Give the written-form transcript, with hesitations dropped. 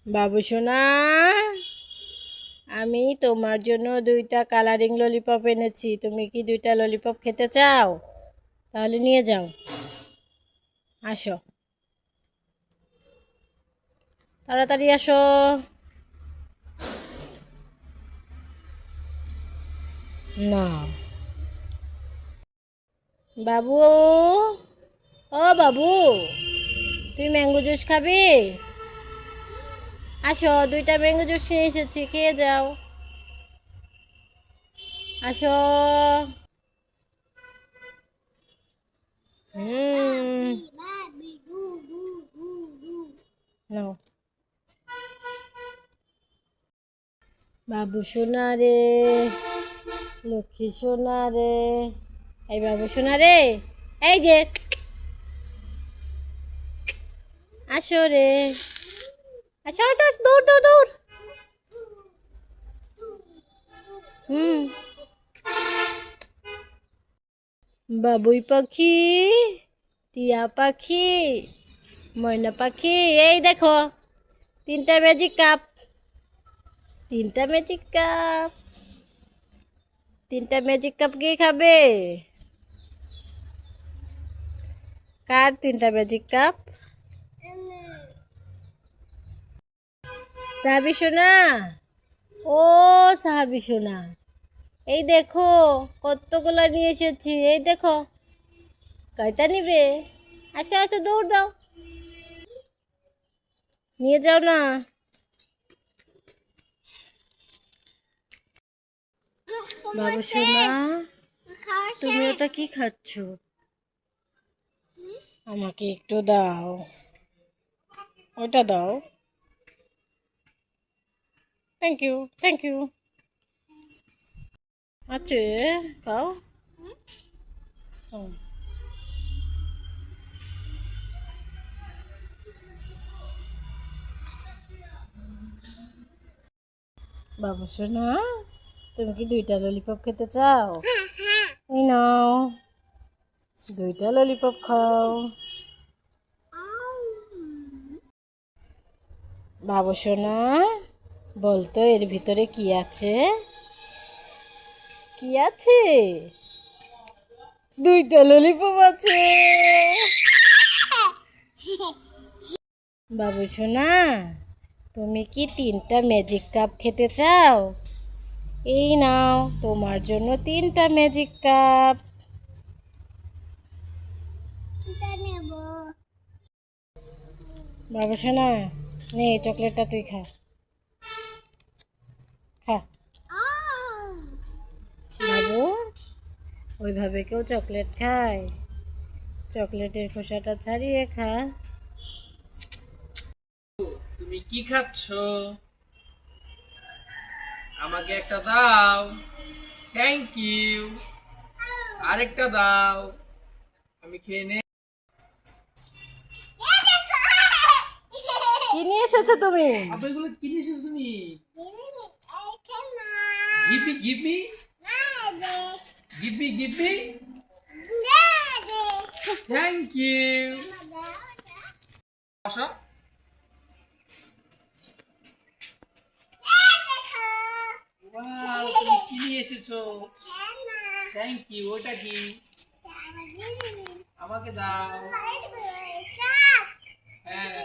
বাবু সোনা, আমি তোমার জন্য 2টা কালারিং ললিপপ এনেছি। তুমি কি 2টা ললিপপ খেতে চাও? তাহলে নিয়ে যাও। আসো, তাড়াতাড়ি আসো। না বাবু, ও বাবু, তুই ম্যাঙ্গো জুস খাবি? আসো, 2টা ম্যাঙ্গো জুস নিয়ে এসেছি, খেয়ে যাও। আসো। নাও বাবু সোনা রে, লক্ষ্মী সোনা রে, এই বাবু সোনা রে, এই যে আসো রে, আসো আসো আসো, দূর দূর দূর। হুম, বাবুই পাখি, টিয়া পাখি, ময়না পাখি, এই দেখো 3টা ম্যাজিক কাপ, 3টা ম্যাজিক কাপ, 3টা ম্যাজিক কাপ কে খাবে? কার 3টা ম্যাজিক কাপ? সাহাবি সোনা, ও সাহাবি সোনা, এই দেখো কতগুলো নিয়ে এসেছি, এই দেখো। কয়টা নিবে? আসো আসো, দৌড় দাও, নিয়ে যাও না। বাবু সোনা, তুমি ওটা কি খাচ্ছ? আমাকে একটু দাও, ওটা দাও। Thank you, thank you. আছে, খাও। হুম। বাবু সোনা, তুমি কি 2টা ললিপপ খেতে চাও? এই নাও, 2টা ললিপপ খাও। বাবু সোনা, বলতো এর ভিতরে কি আছে? কি আছে? 2টা ললিপপ আছে। বাবু সোনা, তুমি কি 3টা ম্যাজিক কাপ খেতে চাও? এই নাও, তোমার জন্য 3টা ম্যাজিক কাপ। বাবু সোনা, নে চকলেটটা তুই খা, খা। বাবু, ওইভাবে কেউ চকলেট খায়? চকলেটের খোসাটা ছাড়িয়ে খা। তুমি কি খাচ্ছ? আমাকে একটা দাও। Thank you. আরেকটা দাও, আমি খেয়ে নে। কি নিয়ে এসেছো তুমি? আবার এগুলো কি নিয়ে এসেছো তুমি? গিভি গিভি গিভি গিভি। Thank you. আসো। ওয়াও, তুমি কি নিয়ে এসেছো? Thank you. ওটা কি? আমাকে দাও। হ্যাঁ।